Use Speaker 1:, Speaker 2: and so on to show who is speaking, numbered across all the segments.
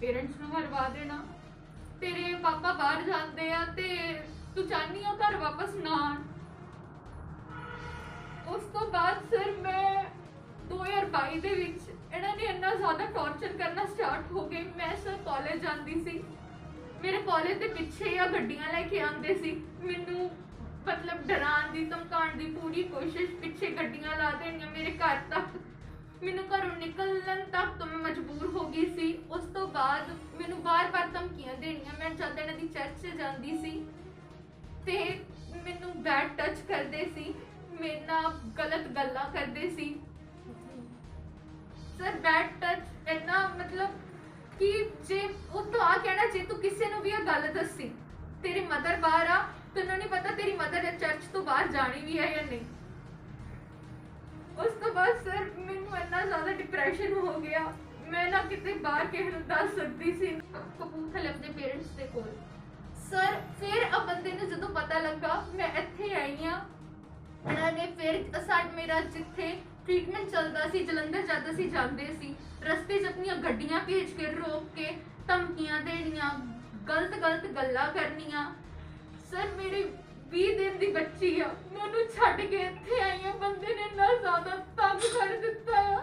Speaker 1: Parents ਨੂੰ ਹਰਵਾ ਦੇਣਾ। ਤੇਰੇ ਪਾਪਾ ਬਾਹਰ ਜਾਂਦੇ ਆ ਤੇ ਤੂੰ ਚਾਹਨੀ ਆ ਘਰ ਵਾਪਸ ਨਾ ਆਣ। ਉਸ ਤੋਂ ਬਾਅਦ ਫਿਰ ਮੈਂ 2022 ਦੇ ਵਿੱਚ ਇਹਨਾਂ ਨੇ ਇੰਨਾ ਜ਼ਿਆਦਾ ਟੌਰਚਰ ਕਰਨਾ ਸਟਾਰਟ ਹੋ ਗਏ। ਮੈਂ ਸਰ ਕਾਲਜ ਜਾਂਦੀ ਸੀ, ਮੇਰੇ ਕਾਲਜ ਦੇ ਪਿੱਛੇ ਆ ਗੱਡੀਆਂ ਲੈ ਕੇ ਆਉਂਦੇ ਸੀ, ਮੈਨੂੰ मतलब डराने की धमकाने की पूरी कोशिश, पीछे गड्डियां ला देनियां मेरे घर तक, मैनू घरों निकलन तक तो मैं मजबूर हो गई सी। उस तो बाद मैनू बार बार धमकियां देनियां। मैं जद इन्हां दी चर्च जांदी सी ते मैनू बैड टच करदे सी, मेरे नाल गलत गल्लां करदे सी। सर बैड टच इन्ना मतलब कि जे उस तो आ कहना जे तू किसी नूं भी ये गल दसी, तेरी मदर बाहर आ, तैनूं नहीं पता तेरी मदर ने चर्च तो बाहर जानी भी है या नहीं। उस तो बाद सर मैनू इन्ना ज़्यादा डिप्रैशन हो गया, मैं ना किते बाहर किसी नूं दस सकती सी। कपूरथले अपने पेरेंट्स दे कोल सर फिर अब बंदे नूं जदों पता लगा मैं इत्थे आई हां, इन्हां ने फिर मेरा जिथे ट्रीटमेंट चलदा सी जलंधर जद असीं जांदे सी, रस्ते च अपनियां गड्डियां भेज के रोक के धमकियां देनियां, गलत गलत गल्लां करनियां। सर मेरी 20 दिन की बच्ची आ, मैं उन्हें छड्ड के इत्थे आई हां। बंदे ने इन्ना ज़्यादा तंग कर दिता है,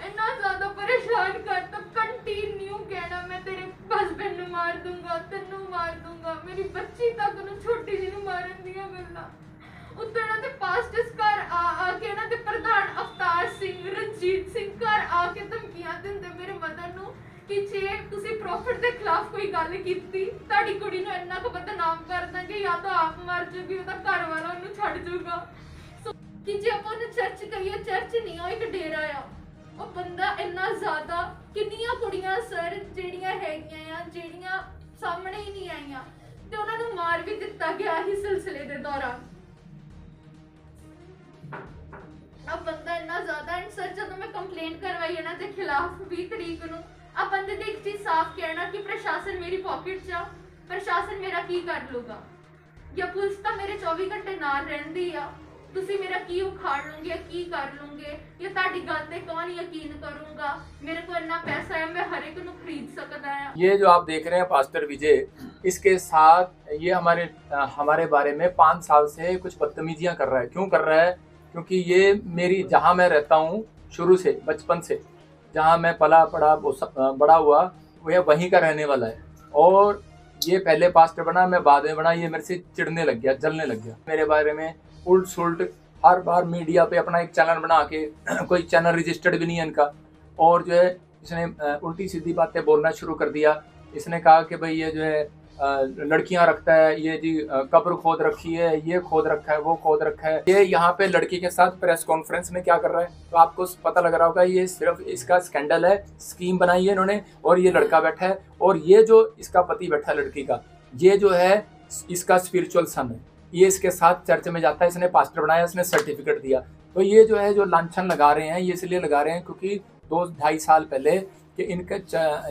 Speaker 1: इन्ना ज़्यादा परेशान करता, कंटिन्यू कहना मैं तेरे हसबैंड नूं मार दूंगा, तेनू मार दूंगा, मेरी बच्ची तक नूं छोटी जी नूं मारन दियां गल्लां। उत्ते इन्हां दे पास्टर्स घर आ के इन्हां दे प्रधान अवतार सिंह, रंजीत सिंह घर आके धमकियां दिंदे मेरे मदर नूं कि जे तुसी प्रॉफिट के खिलाफ कोई गल कीती ताड़ी कुड़ी नूं इन्ना क बदनाम कर देंगे, या तो आप मर जूगी, उहदा घर वाला उन्नू छड्ड जूगा। सो कि जे आपां उहनूं चर्च कहिए, चर्च नहीं आ, एक डेरा आ। ਉਹ ਬੰਦਾ ਇੰਨਾ ਜ਼ਿਆਦਾ, ਕਿੰਨੀਆਂ ਕੁੜੀਆਂ ਸਰ ਜਿਹੜੀਆਂ ਹੈਗੀਆਂ ਆ ਜਿਹੜੀਆਂ ਸਾਹਮਣੇ ਹੀ ਨਹੀਂ ਆਈਆਂ ਤੇ ਉਹਨਾਂ ਨੂੰ ਮਾਰ ਵੀ ਦਿੱਤਾ ਗਿਆ ਹੀ ਸਿਲਸਿਲੇ ਦੇ ਦੌਰਾਨ। अब बंदा इन्ना ज्यादा एंड सर जब मैं कंप्लेंट करवाई है ना के खिलाफ 20 तरीक नूं अब बंदे ने एक चीज साफ कहना कि प्रशासन मेरी पॉकेट च, प्रशासन मेरा की कर लूगा, या पुलिस तो मेरे 24 घंटे नाल रहिंदी आ, तुसी मेरा की उखाड़ लोगे, की कर लोगे, या ताड़ी गल ते कौन यकीन करूंगा, मेरे को इतना पैसा है मैं हर एक नूं खरीद सकदा है।
Speaker 2: ये जो आप देख रहे हैं पास्टर विजय, इसके साथ ये हमारे बारे में 5 साल से कुछ बदतमीजियां कर रहा है। क्यों कर रहा है? क्योंकि ये मेरी जहाँ मैं रहता हूँ शुरू से, बचपन से जहाँ मैं पला पड़ा बड़ा हुआ, वह वहीं का रहने वाला है। और ये पहले पास्टर बना, मैं बाद में बना। ये मेरे से चिढ़ने लग गया, जलने लग गया, मेरे बारे में उल्ट सुल्ट हर बार मीडिया पे अपना एक चैनल बना के कोई चैनल रजिस्टर्ड भी नहीं है इनका, और जो है इसने उल्टी सीधी बातें बोलना शुरू कर दिया। इसने कहा कि भाई ये जो है लड़कियां रखता है, ये जी कब्र खोद रखी है, ये खोद रखा है, वो खोद रखा है। ये यहाँ पे लड़की के साथ प्रेस कॉन्फ्रेंस में क्या कर रहा है, तो आपको पता लग रहा होगा ये सिर्फ इसका स्कैंडल है, स्कीम बनाई है इन्होंने, और ये लड़का बैठा है, और ये जो इसका पति बैठा है लड़की का, ये जो है इसका स्पिरिचुअल सन है, ये इसके साथ चर्च में जाता है, इसने पास्टर बनाया, इसने सर्टिफिकेट दिया। तो ये जो है जो लांछन लगा रहे हैं, ये इसलिए लगा रहे हैं क्योंकि 2-2.5 साल पहले कि इनके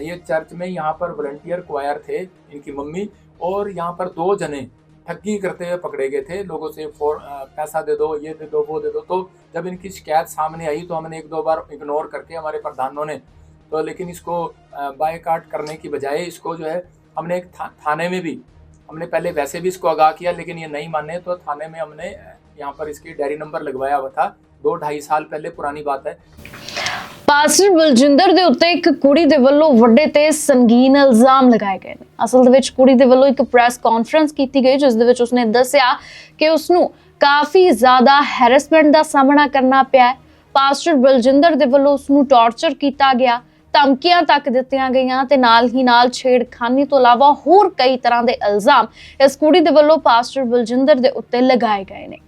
Speaker 2: ये चर्च में यहाँ पर वॉलंटियर क्वायर थे इनकी मम्मी, और यहाँ पर 2 जने ठगी करते हुए पकड़े गए थे, लोगों से पैसा दे दो, ये दे दो, वो दे दो। तो जब इनकी शिकायत सामने आई तो हमने 1-2 बार इग्नोर करके हमारे प्रधानों ने, तो लेकिन इसको बायकाट करने की बजाय इसको जो है हमने एक थाने में भी, हमने पहले वैसे भी इसको आगाह किया, लेकिन ये नहीं माने तो थाने में हमने यहाँ पर इसकी डायरी नंबर लगवाया हुआ था। 2-2.5 साल पहले पुरानी बात है।
Speaker 3: पास्टर बलजिंदर ਦੇ ਉੱਤੇ ਇੱਕ ਕੁੜੀ ਦੇ ਵੱਲੋਂ ਵੱਡੇ ਤੇ ਸੰਗੀਨ ਇਲਜ਼ਾਮ ਲਗਾਏ ਗਏ ਨੇ। ਅਸਲ ਦੇ ਵਿੱਚ ਕੁੜੀ ਦੇ ਵੱਲੋਂ ਇੱਕ ਪ੍ਰੈਸ ਕਾਨਫਰੰਸ ਕੀਤੀ ਗਈ ਜਿਸ ਦੇ ਵਿੱਚ ਉਸਨੇ ਦੱਸਿਆ ਕਿ ਉਸ ਨੂੰ ਕਾਫੀ ਜ਼ਿਆਦਾ ਹੈਰੈਸਮੈਂਟ ਦਾ ਸਾਹਮਣਾ ਕਰਨਾ ਪਿਆ। ਪਾਸਟਰ ਬਲਜਿੰਦਰ ਦੇ ਵੱਲੋਂ ਉਸ ਨੂੰ ਟੌਰਚਰ ਕੀਤਾ ਗਿਆ, ਧਮਕੀਆਂ ਤੱਕ ਦਿੱਤੀਆਂ ਗਈਆਂ ਤੇ ਨਾਲ ਹੀ ਨਾਲ ਛੇੜਖਾਨੀ ਤੋਂ ਇਲਾਵਾ ਹੋਰ ਕਈ ਤਰ੍ਹਾਂ ਦੇ ਇਲਜ਼ਾਮ ਇਸ ਕੁੜੀ ਦੇ ਵੱਲੋਂ ਪਾਸਟਰ ਬਲਜਿੰਦਰ ਦੇ ਉੱਤੇ ਲਗਾਏ ਗਏ ਨੇ।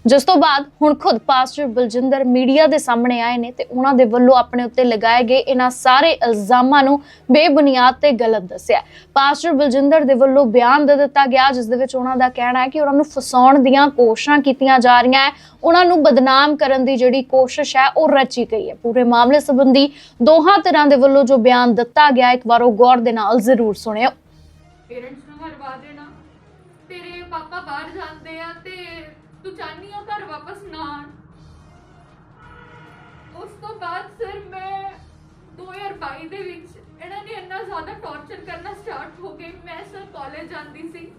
Speaker 3: ਜਿਸ ਤੋਂ ਬਾਅਦ ਹੁਣ ਖੁਦ ਪਾਸਟਰ ਬਲਜਿੰਦਰ ਮੀਡੀਆ ਦੇ ਸਾਹਮਣੇ ਆਏ ਨੇ ਤੇ ਉਹਨਾਂ ਦੇ ਵੱਲੋਂ ਆਪਣੇ ਉੱਤੇ ਲਗਾਏ ਗਏ ਇਹਨਾਂ ਸਾਰੇ ਇਲਜ਼ਾਮਾਂ ਨੂੰ ਬੇਬੁਨਿਆਦ ਤੇ ਗਲਤ ਦੱਸਿਆ। ਪਾਸਟਰ ਬਲਜਿੰਦਰ ਦੇ ਵੱਲੋਂ ਬਿਆਨ ਦੇ ਦਿੱਤਾ ਗਿਆ ਜਿਸ ਦੇ ਵਿੱਚ ਉਹਨਾਂ ਦਾ ਕਹਿਣਾ ਹੈ ਕਿ ਉਹਨਾਂ ਨੂੰ ਫਸਾਉਣ ਦੀਆਂ ਕੋਸ਼ਿਸ਼ਾਂ ਕੀਤੀਆਂ ਜਾ ਰਹੀਆਂ ਹੈ, ਉਹਨਾਂ ਨੂੰ ਬਦਨਾਮ ਕਰਨ ਦੀ ਜਿਹੜੀ ਕੋਸ਼ਿਸ਼ ਹੈ ਉਹ ਰਚੀ ਗਈ ਹੈ। ਪੂਰੇ ਮਾਮਲੇ ਸੰਬੰਧੀ ਦੋਹਾਂ ਧਿਰਾਂ ਦੇ ਵੱਲੋਂ ਜੋ ਬਿਆਨ ਦਿੱਤਾ ਗਿਆ ਇੱਕ ਵਾਰ ਉਹ ਗੌਰ ਦੇ ਨਾਲ ਜ਼ਰੂਰ ਸੁਣਿਓ।
Speaker 1: पेरेंट्स ਨੂੰ ਹਰਵਾ ਦੇਣਾ, ਤੇਰੇ ਪਾਪਾ ਬਾਹਰ ਜਾਂਦੇ ਆ ਤੇ ਤੂੰ ਚਾਹਨੀ ਆ ਘਰ ਵਾਪਸ ਨਾ ਆਣ। ਉਸ ਤੋਂ ਬਾਅਦ ਸਰ ਮੈਂ 2022 ਦੇ ਵਿੱਚ ਇਹਨਾਂ ਨੇ ਇੰਨਾ ਜ਼ਿਆਦਾ ਟੌਰਚਰ ਕਰਨਾ ਸਟਾਰਟ ਹੋ ਗਏ। ਮੈਂ ਸਰ ਕਾਲਜ ਜਾਂਦੀ ਸੀ,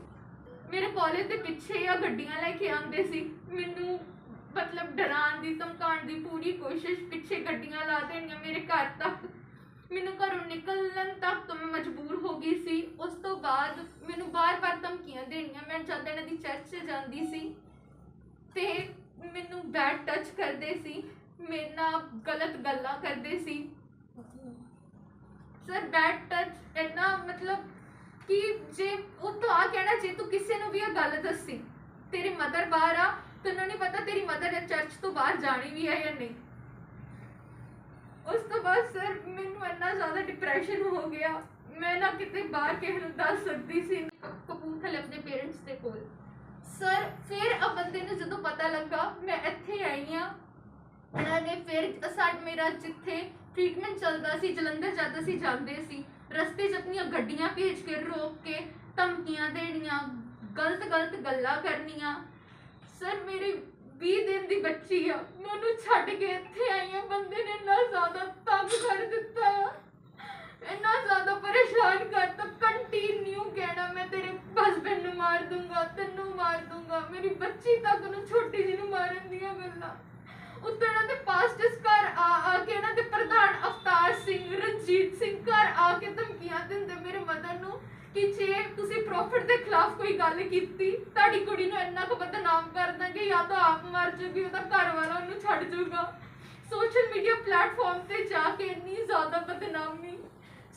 Speaker 1: ਮੇਰੇ ਕਾਲਜ ਦੇ ਪਿੱਛੇ ਆ ਗੱਡੀਆਂ ਲੈ ਕੇ ਆਉਂਦੇ ਸੀ, ਮੈਨੂੰ ਮਤਲਬ ਡਰਾਉਣ ਦੀ ਧਮਕਾਉਣ ਦੀ ਪੂਰੀ ਕੋਸ਼ਿਸ਼, ਪਿੱਛੇ ਗੱਡੀਆਂ ਲਾ ਦੇਣੀਆਂ ਮੇਰੇ ਘਰ ਤੱਕ, ਮੈਨੂੰ ਘਰੋਂ ਨਿਕਲਣ ਤੱਕ ਤੋਂ ਮੈਂ ਮਜਬੂਰ ਹੋ ਗਈ ਸੀ। ਉਸ ਤੋਂ ਬਾਅਦ ਮੈਨੂੰ ਬਾਰ-ਬਾਰ ਧਮਕੀਆਂ ਦੇਣੀਆਂ। ਮੈਂ ਜਦ ਇਹਨਾਂ ਦੀ ਚਰਚ 'ਚ ਜਾਂਦੀ ਸੀ ਤੇ ਮੈਨੂੰ ਬੈਡ ਟੱਚ ਕਰਦੇ ਸੀ, ਮੇਰੇ ਨਾਲ ਗਲਤ ਗੱਲਾਂ ਕਰਦੇ ਸੀ। ਸਰ ਬੈਡ ਟੱਚ ਇੰਨਾ ਮਤਲਬ ਕਿ ਜੇ ਉਹ ਤੋਂ ਆ ਕਹਿਣਾ, ਜੇ ਤੂੰ ਕਿਸੇ ਨੂੰ ਵੀ ਇਹ ਗੱਲ ਦੱਸੀ, ਤੇਰੀ ਮਦਰ ਬਾਹਰ ਆ, ਤੈਨੂੰ ਨਹੀਂ ਪਤਾ ਤੇਰੀ ਮਦਰ ਚਰਚ ਤੋਂ ਬਾਹਰ ਜਾਣੀ ਵੀ ਹੈ ਜਾਂ ਨਹੀਂ। ਉਸ ਤੋਂ ਬਾਅਦ ਸਰ ਮੈਨੂੰ ਇੰਨਾ ਜ਼ਿਆਦਾ ਡਿਪਰੈਸ਼ਨ ਹੋ ਗਿਆ, ਮੈਂ ਨਾ ਕਿਤੇ ਬਾਹਰ ਕਿਸੇ ਨੂੰ ਦੱਸ ਸਕਦੀ ਸੀ। ਕਪੂਰਥਲੇ ਆਪਣੇ ਪੇਰੈਂਟਸ ਦੇ ਕੋਲ ਸਰ ਫਿਰ ਆ ਬੰਦੇ ਨੂੰ ਜਦੋਂ ਪਤਾ ਲੱਗਾ ਮੈਂ ਇੱਥੇ ਆਈ ਹਾਂ, ਇਹਨਾਂ ਨੇ ਫਿਰ ਮੇਰਾ ਜਿੱਥੇ ਟ੍ਰੀਟਮੈਂਟ ਚੱਲਦਾ ਸੀ ਜਲੰਧਰ ਜਦ ਅਸੀਂ ਜਾਂਦੇ ਸੀ, ਰਸਤੇ 'ਚ ਆਪਣੀਆਂ ਗੱਡੀਆਂ ਭੇਜ ਕੇ ਰੋਕ ਕੇ ਧਮਕੀਆਂ ਦੇਣੀਆਂ, ਗਲਤ ਗੱਲਾਂ ਕਰਨੀਆਂ। ਸਰ ਮੇਰੀ 20 ਦਿਨ ਦੀ ਬੱਚੀ ਆ, ਮੈਂ ਉਹਨੂੰ ਛੱਡ ਕੇ ਇੱਥੇ ਆਈ ਹਾਂ। ਬੰਦੇ ਨੇ ਇੰਨਾ ਜ਼ਿਆਦਾ ਤੰਗ ਕਰ ਦਿੱਤਾ ਆ, ਇੰਨਾ ਜ਼ਿਆਦਾ ਪਰੇਸ਼ਾਨ ਕਰਤਾ, ਕੰਟੀਨਿਊ ਕਹਿਣਾ ਮੈਂ ਤੇਰੇ ਹਸਬੈਂਡ ਨੂੰ ਮਾਰ ਦੂੰਗਾ, ਤੈਨੂੰ ਮਾਰ ਦੂੰਗਾ, ਮੇਰੀ ਬੱਚੀ ਤੱਕ ਨੂੰ ਛੋਟੀ ਜਿਹੀ ਨੂੰ ਮਾਰਨ ਦੀਆਂ ਗੱਲਾਂ। ਉੱਤੋਂ ਇਹਨਾਂ ਦੇ ਪਾਸਟਰਸ ਘਰ ਆ ਕੇ, ਇਹਨਾਂ ਦੇ ਪ੍ਰਧਾਨ ਅਵਤਾਰ ਸਿੰਘ, ਰਣਜੀਤ ਸਿੰਘ ਘਰ ਆ ਕੇ ਧਮਕੀਆਂ ਦਿੰਦੇ ਮੇਰੇ ਮਦਰ ਨੂੰ ਕਿ ਜੇ ਤੁਸੀਂ ਪ੍ਰੋਫਿਟ ਦੇ ਖਿਲਾਫ ਕੋਈ ਗੱਲ ਕੀਤੀ, ਤੁਹਾਡੀ ਕੁੜੀ ਨੂੰ ਇੰਨਾ ਕੁ ਬਦਨਾਮ ਕਰ ਦਾਂਗੇ, ਜਾਂ ਤਾਂ ਆਪ ਮਰ ਜੂਗੀ, ਉਹਦਾ ਘਰ ਵਾਲਾ ਉਹਨੂੰ ਛੱਡ ਜੂਗਾ। ਸੋਸ਼ਲ ਮੀਡੀਆ ਪਲੇਟਫਾਰਮ ਤੇ ਜਾ ਕੇ ਇੰਨੀ ਜ਼ਿਆਦਾ ਬਦਨਾਮੀ।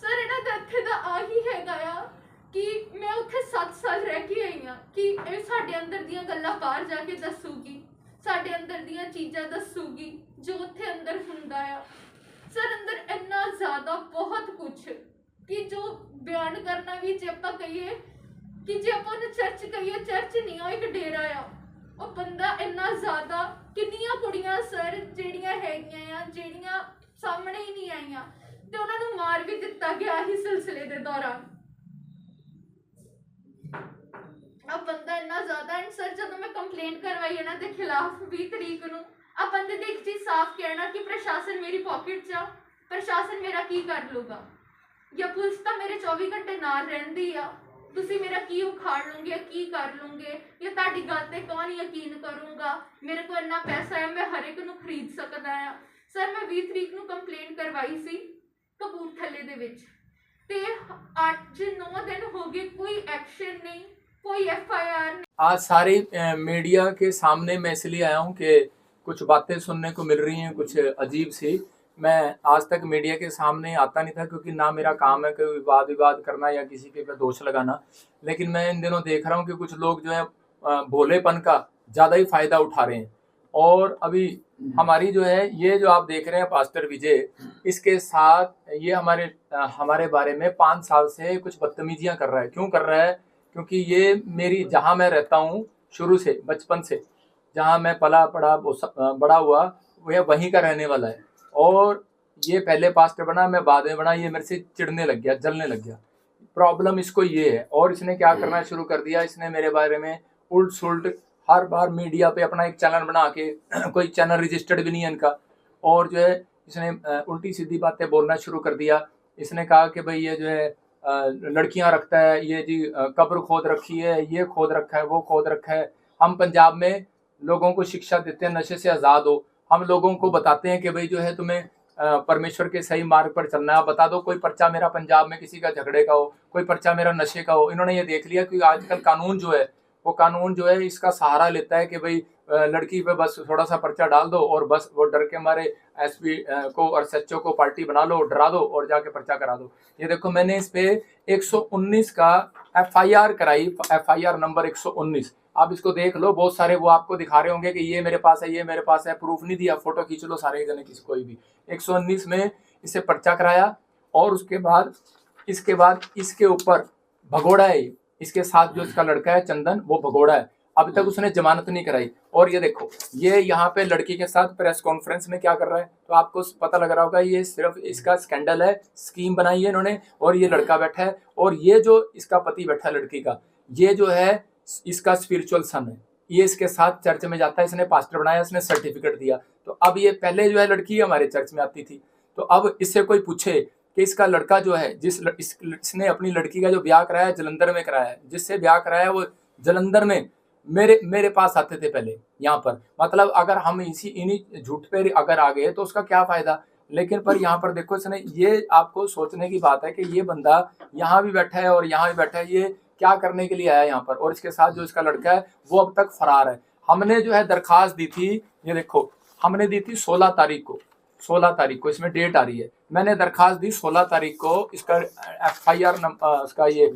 Speaker 1: ਸਰ ਇਹਨਾਂ ਦਾ ਇੱਥੇ ਦਾ ਆਹੀ ਹੈਗਾ ਆ ਕਿ ਮੈਂ ਉੱਥੇ 7 ਸਾਲ ਰਹਿ ਕੇ ਆਈ ਹਾਂ ਕਿ ਇਹ ਸਾਡੇ ਅੰਦਰ ਦੀਆਂ ਗੱਲਾਂ ਬਾਹਰ ਜਾ ਕੇ ਦੱਸੂਗੀ, ਸਾਡੇ ਅੰਦਰ ਦੀਆਂ ਚੀਜ਼ਾਂ ਦੱਸੂਗੀ ਜੋ ਉੱਥੇ ਅੰਦਰ ਹੁੰਦਾ ਆ। ਸਰ ਅੰਦਰ ਇੰਨਾ ਜ਼ਿਆਦਾ ਬਹੁਤ ਕੁਛ ਕਿ ਜੋ ਬਿਆਨ ਕਰਨਾ ਵੀ, ਜੇ ਆਪਾਂ ਕਹੀਏ ਕਿ ਜੇ ਆਪਾਂ ਉਹਨੂੰ ਚਰਚ ਕਹੀਏ, ਚਰਚ ਨਹੀਂ ਆ, ਇੱਕ ਡੇਰਾ ਆ। ਉਹ ਬੰਦਾ ਇੰਨਾ ਜ਼ਿਆਦਾ, ਕਿੰਨੀਆਂ ਕੁੜੀਆਂ ਸਰ ਜਿਹੜੀਆਂ ਹੈਗੀਆਂ ਆ, ਜਿਹੜੀਆਂ ਸਾਹਮਣੇ ਹੀ ਨਹੀਂ ਆਈਆਂ ਤੇ ਉਹਨਾਂ ਨੂੰ ਮਾਰ ਵੀ ਦਿੱਤਾ ਗਿਆ ਹੀ ਸਿਲਸਿਲੇ ਦੇ ਦੌਰਾਨ। ਆ ਬੰਦਾ ਇੰਨਾ ਜ਼ਿਆਦਾ। ਐਂਡ ਸਰ ਜਦੋਂ ਮੈਂ ਕੰਪਲੇਂਟ ਕਰਵਾਈ ਇਹਨਾਂ ਦੇ ਖਿਲਾਫ 20 ਤਰੀਕ ਨੂੰ, ਆ ਬੰਦੇ ਦੇ ਇੱਕ ਚੀਜ਼ ਸਾਫ਼ ਕਹਿਣਾ ਕਿ ਪ੍ਰਸ਼ਾਸਨ ਮੇਰੀ ਪਾਕਟ 'ਚ ਆ, ਪ੍ਰਸ਼ਾਸਨ ਮੇਰਾ ਕੀ ਕਰ ਲੂਗਾ, ਜਾਂ ਪੁਲਿਸ ਤਾਂ ਮੇਰੇ 24 ਘੰਟੇ ਨਾਲ ਰਹਿੰਦੀ ਆ, ਤੁਸੀਂ ਮੇਰਾ ਕੀ ਉਖਾੜ ਲਓਗੇ, ਕੀ ਕਰ ਲਓਗੇ, ਜਾਂ ਤੁਹਾਡੀ ਗੱਲ ਤੇ ਕੌਣ ਯਕੀਨ ਕਰੂੰਗਾ, ਮੇਰੇ ਕੋਲ ਇੰਨਾ ਪੈਸਾ ਹੈ ਮੈਂ ਹਰ ਇੱਕ ਨੂੰ ਖਰੀਦ ਸਕਦਾ ਆ। ਸਰ ਮੈਂ 20 ਤਰੀਕ ਨੂੰ ਕੰਪਲੇਂਟ ਕਰਵਾਈ ਸੀ ਕਪੂਰਥਲੇ ਦੇ ਵਿੱਚ, ਤੇ 8-9 ਦਿਨ ਹੋ ਗਏ, ਕੋਈ एक्शन नहीं, कोई FIR नहीं।
Speaker 2: आज सारे मीडिया के सामने मैं इसलिए आया हूँ कि कुछ बातें सुनने को मिल रही हैं कुछ अजीब सी। मैं आज तक मीडिया के सामने आता नहीं था क्योंकि ना मेरा काम है कोई विवाद करना या किसी के पे दोष लगाना, लेकिन मैं इन दिनों देख रहा हूँ कि कुछ लोग जो है भोलेपन का ज़्यादा ही फ़ायदा उठा रहे हैं। और अभी हमारी जो है ये जो आप देख रहे हैं पास्टर विजय, इसके साथ ये हमारे बारे में 5 साल से कुछ बदतमीजियाँ कर रहा है। क्यों कर रहा है? क्योंकि ये मेरी, जहाँ मैं रहता हूँ शुरू से, बचपन से जहाँ मैं पला पड़ा बड़ा हुआ, वह वहीं का रहने वाला है। और ये पहले पास्टर बना, मैं बाद में बना, ये मेरे से चिढ़ने लग गया, जलने लग गया। प्रॉब्लम इसको ये है। और इसने क्या करना शुरू कर दिया, इसने मेरे बारे में उल्ट सुल्ट हर बार मीडिया पे अपना एक चैनल बना के कोई चैनल रजिस्टर्ड भी नहीं है इनका, और जो है इसने उल्टी सीधी बातें बोलना शुरू कर दिया। इसने कहा कि भाई ये जो है लड़कियां रखता है, ये जी कब्र खोद रखी है, ये खोद रखा है, वो खोद रखा है। हम पंजाब में लोगों को शिक्षा देते हैं नशे से आज़ाद हो, हम लोगों को बताते हैं कि भाई जो है तुम्हें परमेश्वर के सही मार्ग पर चलना है। आप बता दो कोई पर्चा मेरा पंजाब में किसी का झगड़े का हो, कोई पर्चा मेरा नशे का हो। इन्होंने ये देख लिया कि आजकल कानून जो है वो कानून जो है इसका सहारा लेता है कि भाई लड़की पे बस थोड़ा सा पर्चा डाल दो और बस वो डर के मारे एसपी को और सच्चो को पार्टी बना लो, डरा दो और जाके पर्चा करा दो। ये देखो मैंने इस पे 119 का FIR कराई, FIR नंबर 119। आप इसको देख लो, बहुत सारे वो आपको दिखा रहे होंगे कि ये मेरे पास है, ये मेरे पास है, प्रूफ नहीं दिया, फोटो खींच लो सारे जने, किसी कोई भी। 119 में इसे पर्चा कराया और उसके बाद इसके ऊपर भगोड़ा है, इसके साथ जो इसका लड़का है चंदन, वो भगोड़ा है। अभी तक उसने जमानत नहीं कराई। और ये देखो ये यहाँ पे लड़की के साथ प्रेस कॉन्फ्रेंस में क्या कर रहा है, तो आपको पता लग रहा होगा ये सिर्फ इसका स्कैंडल है, स्कीम बनाई है इन्होंने। और ये लड़का बैठा है और ये जो इसका पति बैठा है लड़की का, ये जो है इसका स्पिरिचुअल सन है, ये इसके साथ चर्च में जाता है, इसने पास्टर बनाया, इसने सर्टिफिकेट दिया। तो अब ये पहले जो है लड़की हमारे चर्च में आती थी, तो अब इससे कोई पूछे कि इसका लड़का जो है इसने अपनी लड़की का जो ब्याह कराया जलंधर में कराया है, जिससे ब्याह कराया वो जलंधर में मेरे पास आते थे पहले यहाँ पर। मतलब अगर हम इन्हीं झूठ पे अगर आ गए तो उसका क्या फायदा। लेकिन पर यहाँ पर देखो इसने, ये आपको सोचने की बात है कि ये बंदा यहाँ भी बैठा है और यहाँ भी बैठा है, ये क्या करने के लिए आया यहाँ पर। और इसके साथ जो इसका लड़का है वो अब तक फरार है। हमने जो है दरखास्त दी थी, ये देखो हमने दी थी 16 तारीख को, 16 तारीख को इसमें डेट आ रही है। मैंने दरखास्त दी 16 तारीख को, इसका FIR नंबर, इसका ये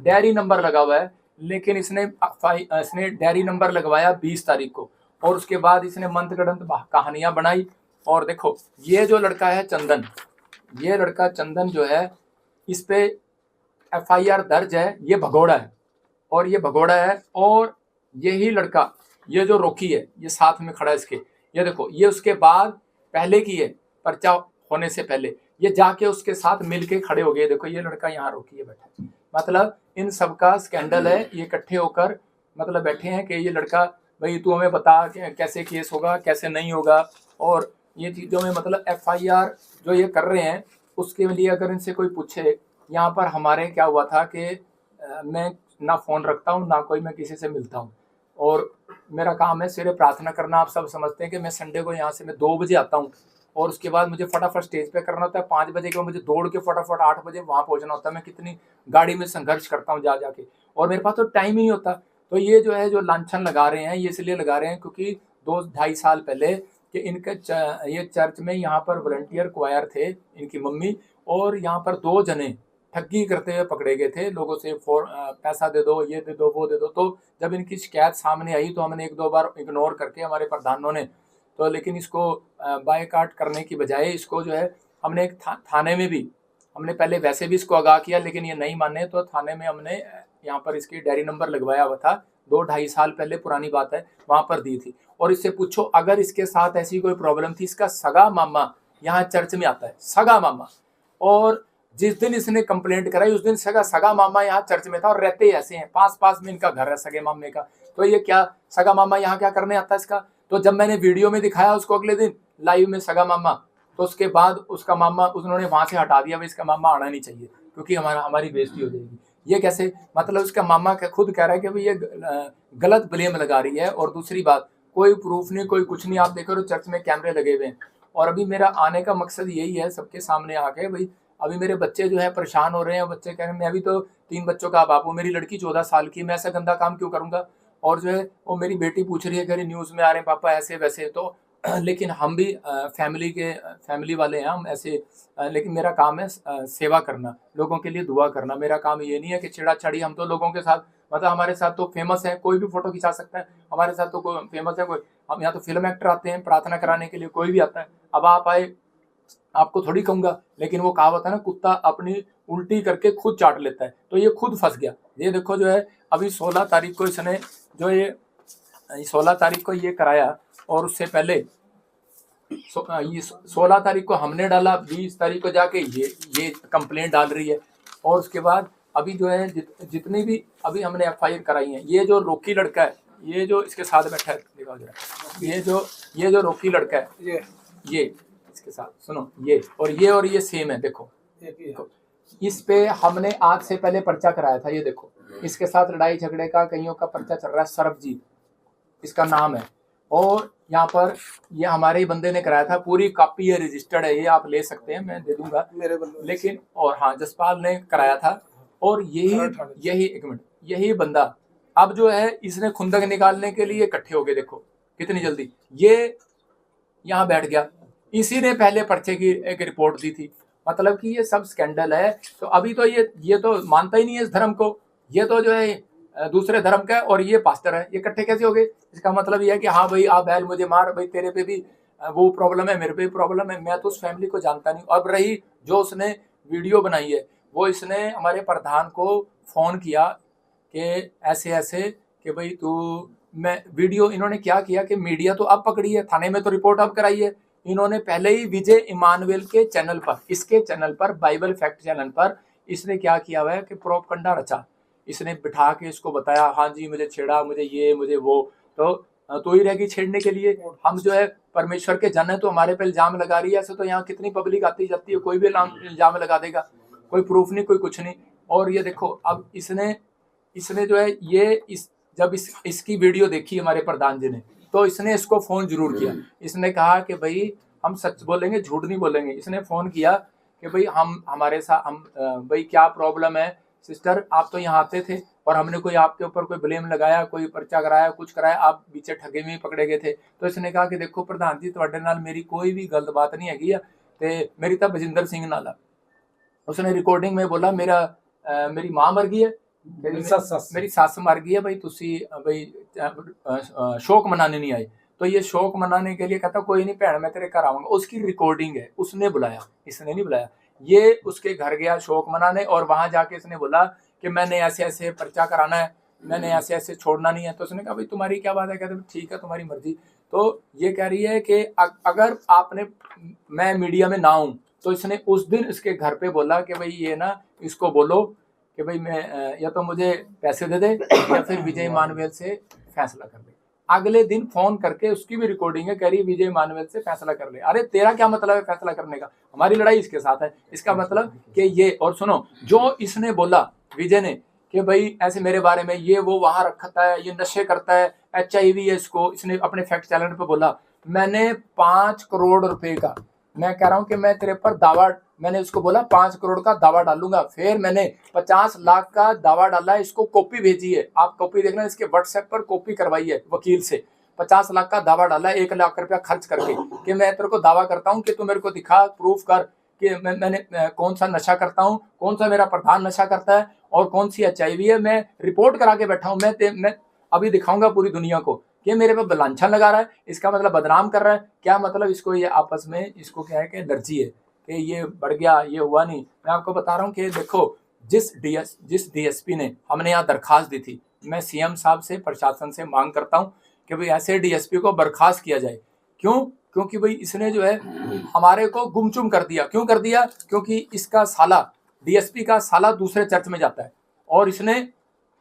Speaker 2: डायरी नंबर लगा हुआ है, लेकिन इसने डायरी नंबर लगवाया 20 तारीख को। और उसके बाद इसने मंत्रगढ़ंत कहानियां बनाई। और देखो ये जो लड़का है चंदन, ये लड़का चंदन जो है इस पे FIR दर्ज है, ये भगोड़ा है और ये भगोड़ा है। और यही लड़का, ये जो रोकी है, ये साथ में खड़ा है इसके, ये देखो ये उसके बाद पहले की है, पर्चा होने से पहले ये जाके उसके साथ मिलके खड़े हो गए। देखो ये लड़का यहाँ रोकी है बैठा है। मतलब इन सबका स्कैंडल है, ये इकट्ठे होकर मतलब बैठे हैं कि ये लड़का भाई तू हमें बता कैसे केस होगा कैसे नहीं होगा। और ये चीज़ों में मतलब FIR जो ये कर रहे हैं उसके लिए अगर इनसे कोई पूछे, यहाँ पर हमारे क्या हुआ था कि मैं ना फ़ोन रखता हूँ ना कोई मैं किसी से मिलता हूँ, और मेरा काम है सवेरे प्रार्थना करना। आप सब समझते हैं कि मैं संडे को यहाँ से मैं 2 बजे आता हूँ और उसके बाद मुझे फटाफट स्टेज पे करना होता है। 5 बजे के बाद मुझे दौड़ के फटाफट 8 बजे वहाँ पहुँचना होता है। मैं कितनी गाड़ी में संघर्ष करता हूँ जा जाके, और मेरे पास तो टाइम ही नहीं होता। तो ये जो है जो लांछन लगा रहे हैं, ये इसलिए लगा रहे हैं क्योंकि 2-2.5 साल पहले कि इनके ये चर्च में यहाँ पर वॉलंटियर क्वायर थे इनकी मम्मी, और यहाँ पर 2 जने ठगी करते हुए पकड़े गए थे लोगों से, पैसा दे दो, ये दे दो, वो दे दो। तो जब इनकी शिकायत सामने आई तो हमने 1-2 बार इग्नोर करके हमारे प्रधानों ने तो, लेकिन इसको बायकाट करने की बजाय इसको जो है हमने एक थाने में भी हमने पहले वैसे भी इसको आगाह किया, लेकिन ये नहीं माने तो थाने में हमने यहाँ पर इसकी डायरी नंबर लगवाया हुआ था। 2-2.5 साल पहले पुरानी बात है, वहाँ पर दी थी। और इससे पूछो अगर इसके साथ ऐसी कोई प्रॉब्लम थी, इसका सगा मामा यहाँ चर्च में आता है, सगा मामा। और जिस दिन इसने कंप्लेंट कराई उस दिन सगा मामा यहाँ चर्च में था, और रहते ही ऐसे हैं, पास में इनका घर है सगे मामे का। तो ये क्या सगा मामा यहाँ क्या करने आता है इसका। तो जब मैंने वीडियो में दिखाया उसको अगले दिन लाइव में सगा मामा, तो उसके बाद उसका मामा उन्होंने वहां से हटा दिया, भाई इसका मामा आना नहीं चाहिए क्योंकि हमारी बेइज्जती हो जाएगी। ये कैसे, मतलब उसका मामा खुद कह रहा है कि भाई ये गलत ब्लेम लगा रही है। और दूसरी बात, कोई प्रूफ नहीं, कोई कुछ नहीं। आप देखो चर्च में कैमरे लगे हुए हैं। और अभी मेरा आने का मकसद यही है सबके सामने आके, भाई अभी मेरे बच्चे जो है परेशान हो रहे हैं। बच्चे कह रहे हैं मैं अभी तो 3 बच्चों का बाप हूँ, मेरी लड़की 14 साल की, मैं ऐसा गंदा काम क्यों करूँगा। और जो है वो मेरी बेटी पूछ रही है, कह रही न्यूज़ में आ रहे हैं पापा ऐसे वैसे। तो लेकिन हम भी फैमिली वाले हैं हम ऐसे, लेकिन मेरा काम है सेवा करना, लोगों के लिए दुआ करना। मेरा काम ये नहीं है कि छेड़ा-छाड़ी। हम तो लोगों के साथ, मतलब हमारे साथ तो फेमस है, कोई भी फोटो खिंचा सकता है हमारे साथ, तो कोई फेमस है कोई। हम यहाँ तो फिल्म एक्टर आते हैं प्रार्थना कराने के लिए, कोई भी आता है। अब आप आए, आपको थोड़ी कहूँगा, लेकिन वो कहावत है ना, कुत्ता अपनी उल्टी करके खुद चाट लेता है। तो ये खुद फंस गया। ये देखो जो है अभी 16 तारीख को इसने जो ये 16 तारीख को ये कराया, और उससे पहले ये 16 तारीख को हमने डाला, 20 तारीख को जाके ये कंप्लेंट डाल रही है। और उसके बाद अभी जो है जितनी भी अभी हमने FIR कराई है, ये जो रोकी लड़का है, ये जो इसके साथ बैठा है, दिखाओ जरा, ये जो रोकी लड़का है, ये इसके साथ सुनो, और ये सेम है। देखो इस पे हमने आज से पहले पर्चा कराया था। ये देखो इसके साथ लड़ाई झगड़े का कईयों का पर्चा चल रहा है, सरबजीत इसका नाम है। और यहाँ पर ये हमारे ही बंदे ने कराया था, पूरी कॉपी है, रजिस्टर्ड है, ये आप ले सकते हैं, मैं दे दूंगा मेरे बंदे। लेकिन और हाँ, जसपाल ने कराया था। और यही एक मिनट, यही बंदा अब जो है इसने खुंदक निकालने के लिए इकट्ठे हो गए। देखो कितनी जल्दी ये यहाँ बैठ गया। इसी ने पहले पर्चे की एक रिपोर्ट दी थी। मतलब कि ये सब स्कैंडल है। तो अभी तो ये तो मानता ही नहीं है इस धर्म को, ये तो जो है दूसरे धर्म का है, और ये पास्टर है। ये इकट्ठे कैसे हो गए। इसका मतलब ये है कि हाँ भाई आप बैल मुझे मार, भाई तेरे पे भी वो प्रॉब्लम है, मेरे पे भी प्रॉब्लम है। मैं तो उस फैमिली को जानता नहीं। अब रही जो उसने वीडियो बनाई है, वो इसने हमारे प्रधान को फ़ोन किया कि ऐसे कि भाई मैं वीडियो, इन्होंने क्या किया कि मीडिया तो अब पकड़ी है, थाने में तो रिपोर्ट अब कराई है। इन्होंने पहले ही विजय इमानुएल के चैनल पर, इसके चैनल पर, बाइबल फैक्ट चैनल पर इसने क्या किया हुआ है कि प्रोपगंडा रचा। इसने बिठा के इसको बताया, हाँ जी मुझे छेड़ा, मुझे ये मुझे वो। तो तो ही रहेगी छेड़ने के लिए। हम जो है परमेश्वर के जन है तो हमारे पे इल्जाम लगा रही है। ऐसे तो यहाँ कितनी पब्लिक आती जाती है, कोई भी इल्जाम लगा देगा, कोई प्रूफ नहीं, कोई कुछ नहीं। और ये देखो अब इसने जो है जब इसकी वीडियो देखी हमारे प्रधान जी ने, तो इसने इसको फोन जरूर किया। इसने कहा कि भाई हम सच बोलेंगे, झूठ नहीं बोलेंगे। इसने फोन किया कि भाई हमारे साथ भाई क्या प्रॉब्लम है सिस्टर, आप तो यहाँ आते थे और हमने कोई आपके ऊपर कोई ब्लेम लगाया, कोई पर्चा कराया, कुछ कराया, आप पीछे ठगे में पकड़े गए थे। तो इसने कहा कि देखो प्रधान जी तुहाडे नाल मेरी कोई भी गलत बात नहीं हैगी, ते मेरी तो बजिंदर सिंह नाल। उसने रिकॉर्डिंग में बोला मेरी माँ मर गई है, मेरी सस मर गई है, भाई तुसी भाई शोक मनाने नहीं आए। तो ये शोक मनाने के लिए कहता कोई नहीं भैन मैं तेरे घर आऊंगा। उसकी रिकॉर्डिंग है, उसने बुलाया, इसने नहीं बुलाया। ये उसके घर गया शोक मनाने और वहां जाके इसने बोला कि मैंने ऐसे ऐसे पर्चा कराना है, मैंने ऐसे ऐसे छोड़ना नहीं है। तो उसने कहा भाई तुम्हारी क्या बात है, कहते ठीक है तुम्हारी मर्जी। तो ये कह रही है कि अगर मैं मीडिया में ना हूं तो इसने उस दिन इसके घर पे बोला कि भाई ये ना इसको बोलो कि भाई मैं या तो मुझे पैसे दे दे या फिर विजय मानवेल से फैसला कर ले। अगले दिन फोन करके उसकी भी रिकॉर्डिंग है, कह रही विजय मानवेल से फैसला कर ले। अरे तेरा क्या मतलब है फैसला करने का, हमारी लड़ाई इसके साथ है। इसका मतलब कि ये, और सुनो जो इसने बोला विजय ने कि भाई ऐसे मेरे बारे में ये वो वहां रखता है, ये नशे करता है, HIV है इसको, इसने अपने फैक्ट चैनल पे बोला। मैंने 5 करोड़ रुपए का, मैं कह रहा हूं कि मैं तेरे पर दावा, मैंने उसको बोला 5 करोड़ का दावा डालूंगा। फिर मैंने 50 लाख का दावा डाला, इसको कॉपी भेजी है, आप कॉपी देखना, इसके व्हाट्सएप पर कॉपी करवाई है वकील से। 50 लाख का दावा डाला, 1 लाख रुपया खर्च करके कि मैं तेरे को दावा करता हूं कि तू मेरे को दिखा, प्रूफ कर कि मैंने कौन सा नशा करता हूं, कौन सा मेरा प्रधान नशा करता है और कौन सी HIV है। मैं रिपोर्ट करा के बैठा हूं, मैं अभी दिखाऊंगा पूरी दुनिया को कि मेरे पे बलांछन लगा रहा है, इसका मतलब बदनाम कर रहा है। क्या मतलब इसको ये आपस में इसको क्या है कि एनर्जी है कि ये बढ़ गया, ये हुआ नहीं। मैं आपको बता रहा हूँ कि देखो जिस DSP ने हमने यहाँ दरखास्त दी थी, मैं CM साहब से, प्रशासन से मांग करता हूँ कि भाई ऐसे DSP को बर्खास्त किया जाए। क्यों? क्योंकि भाई इसने जो है हमारे को गुमचुम कर दिया। क्यों कर दिया? क्योंकि इसका साला, DSP का साला दूसरे चर्च में जाता है और इसने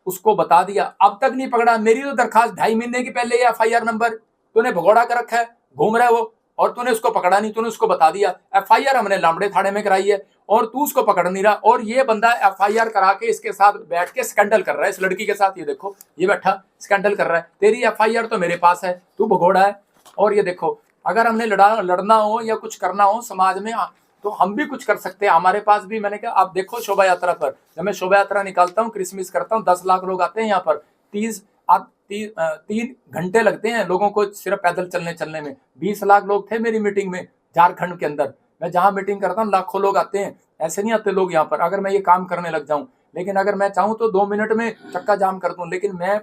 Speaker 2: उसको बता दिया, अब तक नहीं पकड़ा। मेरी तो दरखास्त 2.5 महीने की पहले ये FIR नंबर तूने भगोड़ा कर रखा है, घूम रहा है वो, और तूने उसको पकड़ा नहीं, तूने उसको बता दिया। FIR हमने लामड़े थाने में कराई है और तू उसको पकड़ नहीं रहा। और ये बंदा FIR करा के इसके साथ बैठ के स्कैंडल कर रहा है, इस लड़की के साथ। ये देखो ये बैठा स्कैंडल कर रहा है, तेरी FIR तो मेरे पास है, तू भगोड़ा है। और ये देखो अगर हमने लड़ना हो या कुछ करना हो समाज में तो हम भी कुछ कर सकते हैं, हमारे पास भी। मैंने कहा आप देखो शोभा यात्रा पर, जब मैं शोभा यात्रा निकालता हूँ, क्रिसमस करता हूँ, 10 लाख लोग आते हैं यहाँ पर। 3 घंटे लगते हैं लोगों को सिर्फ पैदल चलने में। 20 लाख लोग थे मेरी मीटिंग में झारखंड के अंदर। मैं जहाँ मीटिंग करता हूँ लाखों लोग आते हैं, ऐसे नहीं आते लोग यहाँ पर अगर मैं ये काम करने लग जाऊँ। लेकिन अगर मैं चाहूँ तो 2 मिनट में चक्का जाम कर दूँ। लेकिन मैं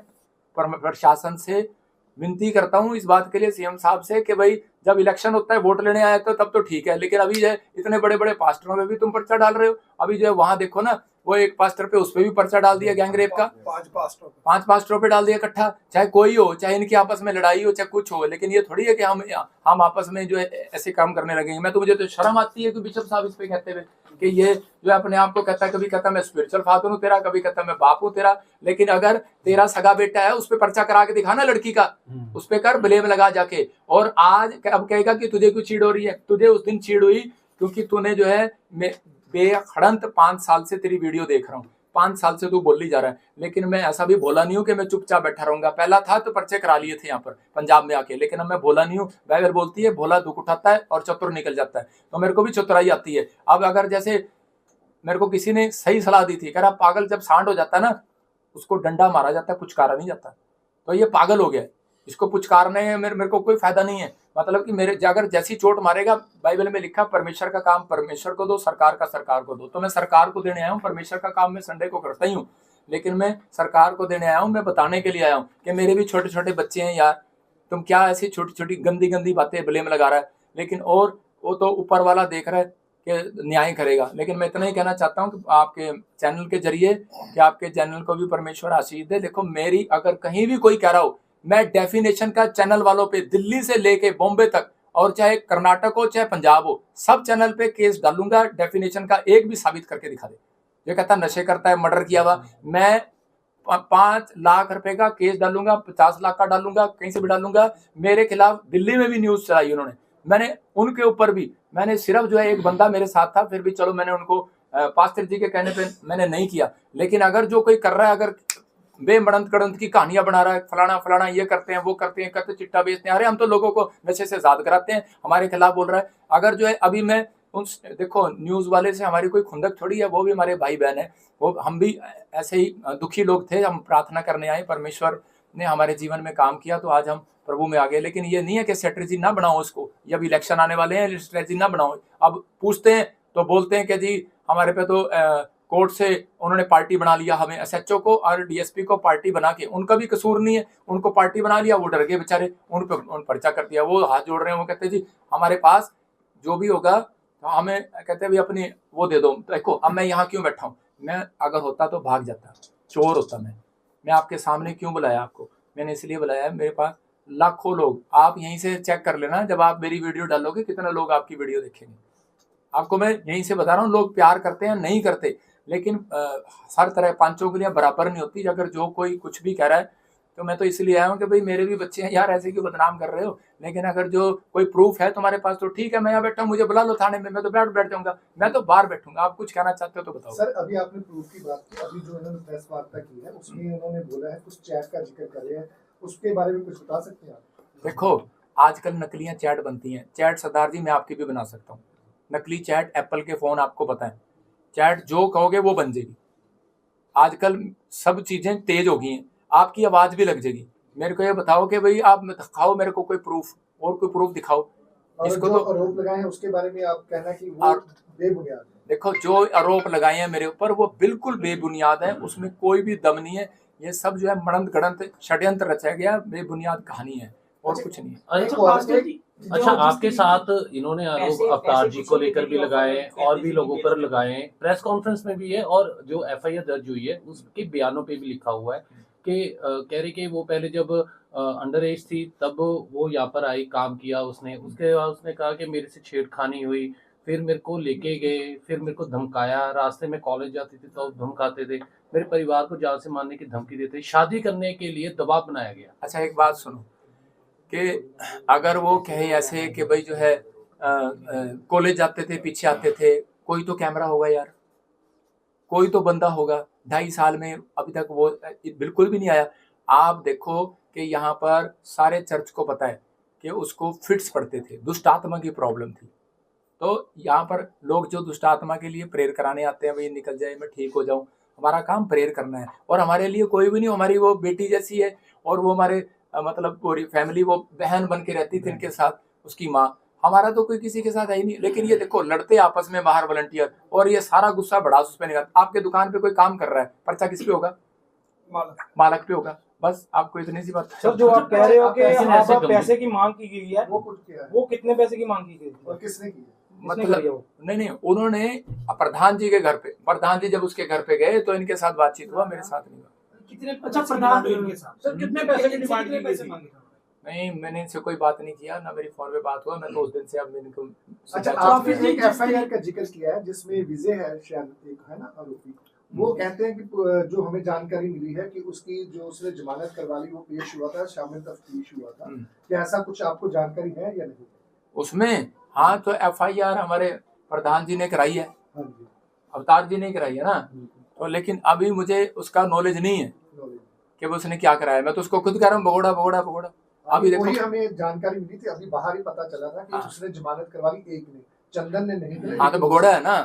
Speaker 2: प्रशासन से विनती करता हूँ इस बात के लिए, CM साहब से, कि भाई जब इलेक्शन होता है वोट लेने आए तो तब तो ठीक है, लेकिन अभी जो है इतने बड़े बड़े पास्टरों पे भी तुम पर्चा डाल रहे हो। अभी जो है वहां देखो ना, वो एक पास्टर पे उस पे भी पर्चा डाल दिया गैंगरेप का, 5 पास्टरों पे डाल दिया इकट्ठा। चाहे कोई हो, चाहे इनकी आपस में लड़ाई हो, चाहे कुछ हो, लेकिन ये थोड़ी है कि हम आपस में जो है ऐसे काम करने लगेंगे। मैं तो मुझे तो शर्म आती है कि बिशप साहब इस पे कहते हुए कि ये जो अपने आप को कहता है, कभी कहता मैं स्पिरिचुअल फादर हूँ तेरा, कभी कहता मैं बाप हूँ तेरा। लेकिन अगर तेरा सगा बेटा है उस पर पर्चा करा के दिखाना लड़की का, उस पर कर ब्लेम लगा जाके। और आज अब कहेगा कि तुझे क्यों चीड़ हो रही है? तुझे उस दिन चीड़ हुई क्योंकि तूने जो है बेखड़ंत 5 साल से तेरी वीडियो देख रहा हूँ, 5 साल से तू बोल ही जा रहा है। लेकिन मैं ऐसा भी बोला नहीं हूँ कि मैं चुपचाप बैठा रहूंगा। पहला था तो पर्चे करा लिए थे यहाँ पर पंजाब में आके, लेकिन अब मैं बोला नहीं हूँ। बाइबल बोलती है भोला दुख उठाता है और चतुर निकल जाता है, तो मेरे को भी चतुराई आती है। अब अगर जैसे मेरे को किसी ने सही सलाह दी थी, कह रहा पागल जब सांड हो जाता है ना उसको डंडा मारा जाता है, पुचकारा नहीं जाता। तो ये पागल हो गया, इसको पुचकारने में मेरे को कोई फायदा नहीं है। मतलब कि मेरे अगर जैसी चोट मारेगा, बाइबल में लिखा परमेश्वर का काम परमेश्वर को दो, सरकार का सरकार को दो। तो मैं सरकार को देने आया हूँ, परमेश्वर का काम मैं संडे को करता ही हूँ, लेकिन मैं सरकार को देने आया हूँ। मैं बताने के लिए आया हूँ कि मेरे भी छोटे छोटे बच्चे हैं यार, तुम क्या ऐसी छोटी छोटी गंदी गंदी बातें ब्लेम लगा रहा है। लेकिन और वो तो ऊपर वाला देख रहा है कि न्याय करेगा। लेकिन मैं इतना ही कहना चाहता हूँ कि आपके चैनल के जरिए कि आपके चैनल को भी परमेश्वर आशीष दे। देखो मेरी अगर कहीं भी कोई कह रहा हो, मैं डेफिनेशन का चैनल वालों पे दिल्ली से लेके बॉम्बे तक, और चाहे कर्नाटक हो चाहे पंजाब हो, सब चैनल पे केस डालूंगा। डेफिनेशन का एक भी साबित करके दिखा दे। जो कहता नशे करता है, मर्डर किया हुआ, मैं 5 लाख रुपए का केस डालूंगा, 50 लाख का डालूंगा, कहीं से भी डालूंगा। मेरे खिलाफ दिल्ली में भी न्यूज चलाई उन्होंने, मैंने उनके ऊपर भी, मैंने सिर्फ जो है एक बंदा मेरे साथ था, फिर भी चलो मैंने उनको पास्टर जी के कहने पे मैंने नहीं किया। लेकिन अगर जो कोई कर रहा है, अगर बेमड़ंत कड़ंत की कहानियां बना रहा है, फलाना फलाना ये करते हैं, वो करते हैं, कहते चिट्टा बेचते हैं, अरे हम तो लोगों को नशे से आजाद कराते हैं, हमारे खिलाफ बोल रहा है। अगर जो है अभी मैं उन, देखो न्यूज वाले से हमारी कोई खुंदक थोड़ी है, वो भी हमारे भाई बहन है, वो हम भी ऐसे ही दुखी लोग थे, हम प्रार्थना करने आए, परमेश्वर ने हमारे जीवन में काम किया तो आज हम प्रभु में आ गए। लेकिन ये नहीं है कि स्ट्रेटजी ना बनाओ उसको, ये अब इलेक्शन आने वाले हैं, स्ट्रेटजी ना बनाओ। अब पूछते हैं तो बोलते हैं कि जी हमारे पे तो कोर्ट से उन्होंने पार्टी बना लिया, हमें एसएचओ को और डीएसपी को पार्टी बना के, उनका भी कसूर नहीं है, उनको पार्टी बना लिया, वो डर गए बेचारे, उन पर्चा कर दिया, वो हाथ जोड़ रहे हैं, वो कहते हैं जी हमारे पास जो भी होगा तो हमें, कहते हैं भी अपनी वो दे दो। देखो अब मैं यहाँ क्यों बैठा हूँ, मैं अगर होता तो भाग जाता, चोर होता मैं आपके सामने क्यों बुलाया आपको, मैंने इसलिए बुलाया है, मेरे पास लाखों लोग, आप यहीं से चेक कर लेना, जब आप मेरी वीडियो डालोगे कितने लोग आपकी वीडियो देखेंगे। आपको मैं यहीं से बता रहा हूँ, लोग प्यार करते हैं नहीं करते, लेकिन हर तरह पांचों के लिए बराबर नहीं होती। अगर जो कोई कुछ भी कह रहा है तो मैं तो इसलिए आया हूँ कि भाई मेरे भी बच्चे हैं यार, ऐसे क्यों बदनाम कर रहे हो। लेकिन अगर जो कोई प्रूफ है तुम्हारे पास तो ठीक है, मैं यहाँ बैठा हूँ, मुझे बुला लो थाने में, मैं तो बैठ जाऊंगा, मैं तो बाहर बैठूंगा। आप कुछ कहना चाहते हो तो बताओ।
Speaker 4: सर अभी आपने प्रूफ की बात की, अभी जो इन्होंने प्रेस वार्ता की है उसमें उन्होंने बोला है कुछ चैट का जिक्र कर रहे हैं, उसके बारे में कुछ बता सकते हैं आप?
Speaker 2: देखो आजकल नकलियां चैट बनती हैं, चैट सरदार जी मैं आपकी भी बना सकता हूँ, नकली चैट, एप्पल के फोन आपको पता है, चैट जो कहोगे वो बन जाएगी। आजकल सब चीजें तेज हो गई हैं, आपकी आवाज भी लग जाएगी। मेरे को ये बताओ कि भाई आप दिखाओ मेरे को कोई प्रूफ, और कोई प्रूफ दिखाओ।
Speaker 4: और
Speaker 2: इसको
Speaker 4: जो
Speaker 2: तो
Speaker 4: आरोप लगाए हैं उसके बारे में आप कहना कि वो बेबुनियाद है।
Speaker 2: देखो जो आरोप लगाए हैं मेरे ऊपर वो बिल्कुल बेबुनियाद है, उसमें कोई भी दम नहीं है, ये सब जो है मड़ंत गड़ंत षड्यंत्र रचा गया, बेबुनियाद कहानी है और कुछ नहीं है।
Speaker 5: अच्छा आपके साथ इन्होंने आरोप अवतार जी को लेकर भी लगाए हैं और भी लोगों पर लगाए हैं, प्रेस कॉन्फ्रेंस में भी है और जो एफआईआर दर्ज हुई है उसके बयानों पे भी लिखा हुआ है कि कह रहे कि वो पहले जब अंडर एज थी तब वो यहाँ पर आई, काम किया उसने, उसके बाद उसने कहा कि मेरे से छेड़खानी हुई, फिर मेरे को लेके गए, फिर मेरे को धमकाया, रास्ते में कॉलेज जाती थी तो धमकाते थे, मेरे परिवार को जान से मारने की धमकी देते, शादी करने के लिए दबाव बनाया गया।
Speaker 2: अच्छा एक बात सुनो कि अगर वो कहे ऐसे कि भाई जो है कॉलेज जाते थे, पीछे आते थे, कोई तो कैमरा होगा यार, कोई तो बंदा होगा। 2.5 साल में अभी तक वो बिल्कुल भी नहीं आया। आप देखो कि यहाँ पर सारे चर्च को पता है कि उसको फिट्स पड़ते थे, दुष्ट आत्मा की प्रॉब्लम थी। तो यहाँ पर लोग जो दुष्ट आत्मा के लिए प्रेयर कराने आते हैं, भाई निकल जाए मैं ठीक हो जाऊँ, हमारा काम प्रेयर करना है। और हमारे लिए कोई भी नहीं, हमारी वो बेटी जैसी है और वो हमारे मतलब पूरी फैमिली वो बहन बन के रहती थी इनके साथ, उसकी माँ। हमारा तो कोई किसी के साथ है ही नहीं। लेकिन ये देखो लड़ते आपस में बाहर वॉलंटियर, और ये सारा गुस्सा बढ़ास उस पे निकालता। आपके दुकान पे कोई काम कर रहा है, पर्चा किस पे होगा? मालक पे होगा। बस आपको इतनी सी बात।
Speaker 6: सर जो आप कह रहे हो कि आप पैसे की मांग की गई है,
Speaker 4: वो कुछ किया है,
Speaker 6: वो कितने पैसे की मांग की गई
Speaker 4: और किसने की है?
Speaker 2: मतलब नहीं, उन्होंने प्रधान जी के घर पे, प्रधान जी जब उसके घर पे गए तो इनके साथ बातचीत हुआ, मेरे साथ नहीं हुआ।
Speaker 6: कितने? अच्छा प्रधान के साथ सर कितने पैसे की डिमांड की गई थी?
Speaker 2: नहीं मैंने इनसे कोई बात नहीं किया, ना मेरी फोन पे बात हुआ, मैं तो उस दिन से अब इनको।
Speaker 4: अच्छा आपने एक एफआईआर का जिक्र किया है जिसमें विजय है शायद एक है ना आरोपी, वो कहते हैं कि जो हमें जानकारी मिली है कि उसकी जो उसने जमानत करवा ली वो पेश हुआ था, शामिल तफ्तीश हुआ था, क्या ऐसा कुछ आपको जानकारी है या नहीं
Speaker 2: उसमें? हाँ तो एफआईआर हमारे प्रधान जी ने कराई है, अवतार जी ने कराई है ना, तो लेकिन अभी मुझे उसका नॉलेज नहीं है कि वो उसने क्या कराया। मैं तो उसको खुद कह रहा हूँ भगोड़ा। अभी देखो
Speaker 4: हमें जानकारी मिली थी, अभी बाहर ही पता चला था कि उसने जमानत करवा ली, एक ने, चंदन ने नहीं।
Speaker 2: हाँ तो भगोड़ा है ना।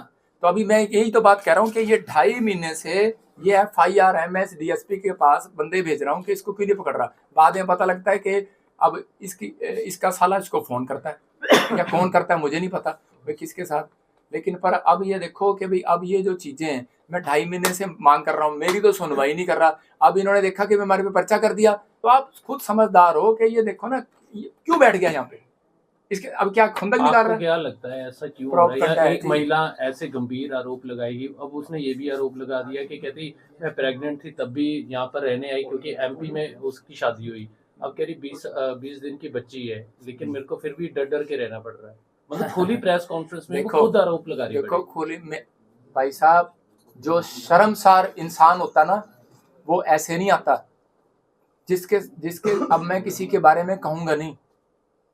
Speaker 2: तो अभी मैं यही तो बात कह रहा हूँ कि ये 2.5 महीने से ये एफआईआर है, मैं डीएसपी के पास बंदे भेज रहा हूँ कि इसको क्यों नहीं पकड़ रहा। बाद में पता लगता है कि अब इसका साला इसको फोन करता है या कौन करता है मुझे नहीं पता भाई किसके साथ। लेकिन पर अब ये देखो कि भाई अब ये जो चीजें हैं, मैं 2.5 महीने से मांग कर रहा हूँ, मेरी तो सुनवाई नहीं कर रहा। अब इन्होंने देखा कि मैं हमारे पे पर्चा कर दिया, तो आप खुद समझदार हो कि ये देखो ना क्यों बैठ गया यहाँ पे, इसके अब क्या खुंदक निकाल रहा है?
Speaker 5: क्या लगता है ऐसा क्यों हो रहा है? एक महिला ऐसे गंभीर आरोप लगाएगी, अब उसने ये भी आरोप लगा दिया कि कहती मैं प्रेग्नेंट थी तब भी यहाँ पर रहने आई क्योंकि एमपी में उसकी शादी हुई। अब कह रही 20 दिन की बच्ची है, लेकिन मेरे को फिर भी डर के रहना पड़ रहा है। मतलब खुली प्रेस कॉन्फ्रेंस में खुद आरोप लगा रही है।
Speaker 2: देखो खुली में भाई साहब, जो शर्मसार इंसान होता ना वो ऐसे नहीं आता जिसके जिसके अब मैं किसी के बारे में कहूँगा नहीं,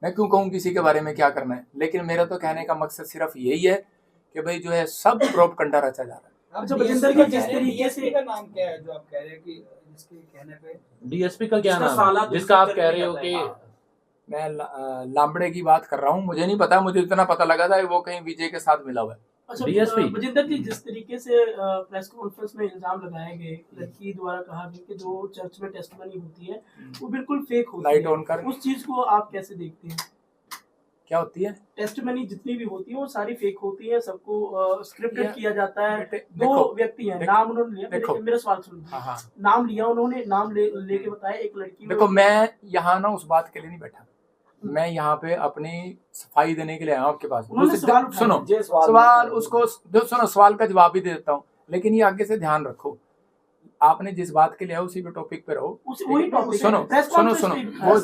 Speaker 2: मैं क्यों कहूँ किसी के बारे में क्या करना है, लेकिन मेरा तो कहने का मकसद सिर्फ यही है कि भाई जो है सब प्रोपगंडा रचा जा रहा है।
Speaker 6: अच्छा, बजिंदर का जिस तरीके से का नाम क्या है जो आप कह रहे हैं कि जिसके कहने पे
Speaker 5: डीएसपी का क्या
Speaker 6: जिसका
Speaker 5: नाम
Speaker 6: साला
Speaker 5: है जिसका आप कह रहे हो कि
Speaker 2: मैं लांबड़े की बात कर रहा हूँ, मुझे नहीं पता, मुझे इतना पता लगा था वो कहीं विजय के साथ मिला हुआ है।
Speaker 6: अच्छा,
Speaker 5: DSP
Speaker 6: बजिंदर जी, जिस तरीके से प्रेस कॉन्फ्रेंस में इल्जाम लगाए गए, लड़की द्वारा कहा गया कि जो चर्च में टेस्टिमनी होती है वो बिल्कुल फेक होती
Speaker 2: लाइट
Speaker 6: है,
Speaker 2: ऑन कर।
Speaker 6: उस चीज को आप कैसे देखते हैं?
Speaker 2: क्या होती है?
Speaker 6: टेस्टिमनी जितनी भी होती है वो सारी फेक होती है, सबको स्क्रिप्टेड किया जाता है। दो
Speaker 2: देखो,
Speaker 6: व्यक्ति हैं, नाम उन्होंने लिया,
Speaker 2: देखो,
Speaker 6: मेरा सवाल सुन,
Speaker 2: हाँ,
Speaker 6: नाम लिया उन्होंने, नाम लेके बताया एक लड़की।
Speaker 2: देखो मैं यहाँ ना उस बात के लिए नहीं बैठा, मैं यहाँ पे अपनी सफाई देने के लिए आया हूँ आपके पास।
Speaker 6: उन्होंने सवाल उठाया।
Speaker 2: सुनो सवाल उसको सुनो, सवाल का जवाब भी दे देता हूँ, लेकिन ये आगे से ध्यान रखो, आपने जिस बात के लिए है उसी पे टॉपिक पे रहो।
Speaker 6: वही टॉपिक
Speaker 2: सुनो
Speaker 6: है,
Speaker 2: सुनो सुनो, वो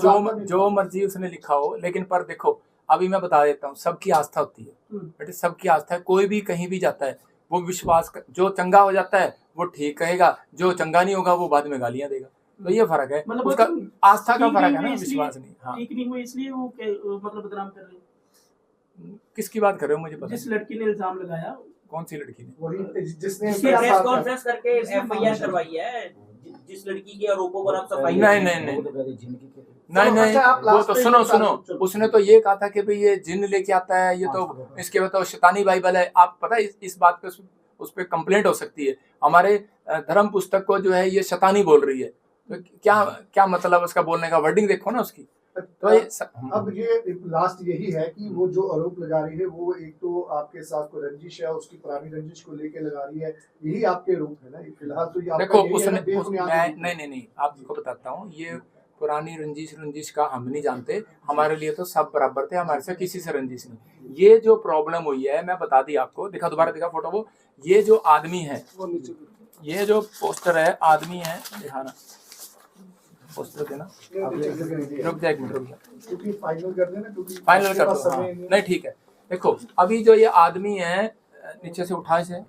Speaker 2: जो मर्जी उसने लिखा हो, लेकिन पर देखो अभी मैं बता देता हूँ, सबकी आस्था होती है बेटे, सबकी आस्था है, कोई भी कहीं भी जाता है वो विश्वास जो चंगा हो जाता है वो ठीक कहेगा, जो चंगा नहीं होगा वो बाद में गालियां देगा। तो ये फर्क है,
Speaker 6: मतलब
Speaker 2: उसका आस्था का फर्क है ना, विश्वास नहीं। हाँ,
Speaker 6: ठीक नहीं हुई इसलिए वो मतलब बदनाम कर रहे हैं।
Speaker 2: किसकी बात कर रहे हो मुझे पता
Speaker 6: जिस लड़की ने इल्जाम लगाया,
Speaker 2: कौन सी लड़की ने?
Speaker 4: वही जिसने
Speaker 7: प्रेस कॉन्फ्रेंस करके एफआईआर करवाई है, जिस लड़की के आरोपों पर आप सफाई
Speaker 2: नहीं नहीं नहीं नहीं नहीं,
Speaker 4: अच्छा, आप
Speaker 2: वो
Speaker 4: last
Speaker 2: तो
Speaker 4: पे
Speaker 2: सुनो
Speaker 4: ये
Speaker 2: सुनो,
Speaker 4: चलो।
Speaker 2: उसने तो ये कहा था कि भाई ये जिन लेके आता है, ये तो इसके बताओ शैतानी बाइबल है। आप पता है इस बात पे उस पे कंप्लेंट हो सकती है, हमारे धर्म पुस्तक को जो है ये शैतानी बोल रही है, तो क्या क्या मतलब उसका बोलने का वर्डिंग देखो ना उसकी। तो ये
Speaker 4: अब ये लास्ट यही है कि वो जो आरोप लगा रही है वो एक तो आपके साथ को रंजिश है, उसकी पुरानी रंजिश को लेके लगा रही है, यही आपके आरोप है ना फिलहाल। तो ये
Speaker 2: देखो
Speaker 4: आपका यही है
Speaker 2: उसने
Speaker 4: ना, बेबुनियाद
Speaker 2: मैं
Speaker 4: आरोप।
Speaker 2: नहीं आपको बताता हूँ, ये पुरानी रंजिश का हम नहीं जानते, हमारे लिए तो सब बराबर थे, हमारे से किसी से रंजिश नहीं। ये जो प्रॉब्लम हुई है मैं बता दी आपको, दिखा दोबारा दिखा फोटो, वो ये जो आदमी है, ये जो पोस्टर है आदमी है, दिखाना पोस्टर देना, रुक जा एक मिनट, रुक जा,
Speaker 4: क्योंकि फाइनल कर देना, क्योंकि
Speaker 2: फाइनल कर
Speaker 4: आपके
Speaker 2: दो।
Speaker 4: पास
Speaker 2: हाँ,
Speaker 4: समय नहीं है।
Speaker 2: नहीं ठीक है, देखो अभी जो ये आदमी है, नीचे से उठा इसे,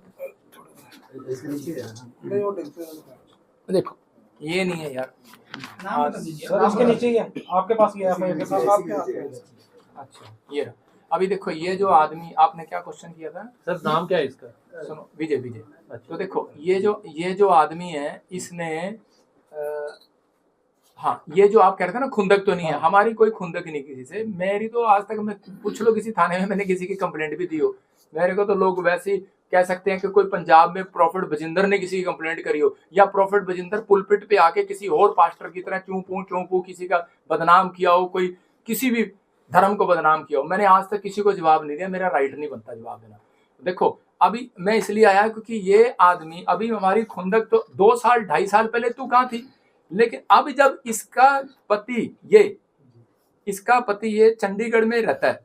Speaker 2: देखो ये नहीं है यार,
Speaker 6: सर इसके नीचे ही है, आपके पास ये एफआईआर के साथ आपके।
Speaker 2: अच्छा ये रहा। अभी देखो ये जो आदमी, आपने क्या क्वेश्चन किया था?
Speaker 5: सर नाम क्या है इसका?
Speaker 2: सुनो विजय। तो देखो ये जो आदमी है, इसने हाँ, ये जो आप कह रहे थे ना खुंदक तो नहीं है, हमारी कोई खुंदक नहीं किसी से, मेरी तो आज तक मैं पूछ लो किसी थाने में मैंने किसी की कंप्लेंट भी दी हो, मेरे को तो लोग वैसे ही कह सकते हैं कि कोई पंजाब में प्रॉफिट बजिंदर ने किसी की कंप्लेंट करी हो, या प्रॉफिट बजिंदर पुलपिट पे आके किसी और पास्टर की तरह चूं पू किसी का बदनाम किया हो, कोई किसी भी धर्म को बदनाम किया हो। मैंने आज तक किसी को जवाब नहीं दिया, मेरा राइट नहीं बनता जवाब देना। देखो अभी मैं इसलिए आया क्योंकि ये आदमी, अभी हमारी खुंदक तो 2 साल 2.5 साल पहले तू कहाँ थी, लेकिन अब जब इसका पति ये चंडीगढ़ में रहता है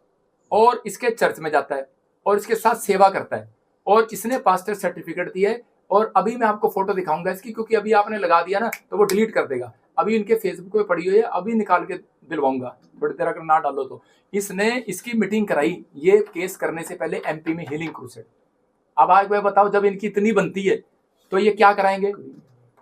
Speaker 2: और इसके चर्च में जाता है और इसके साथ सेवा करता है और इसने पास्टर सर्टिफिकेट दिया है, और अभी मैं आपको फोटो दिखाऊंगा इसकी, क्योंकि अभी आपने लगा दिया ना तो वो डिलीट कर देगा, अभी इनके फेसबुक पे पड़ी हुई है, अभी निकाल के दिलवाऊंगा थोड़ी देर, अगर ना डालो तो। इसने इसकी मीटिंग कराई ये केस करने से पहले एमपी में हीलिंग क्रूसेड। अब आज मैं बताओ, जब इनकी इतनी बनती है तो ये क्या कराएंगे?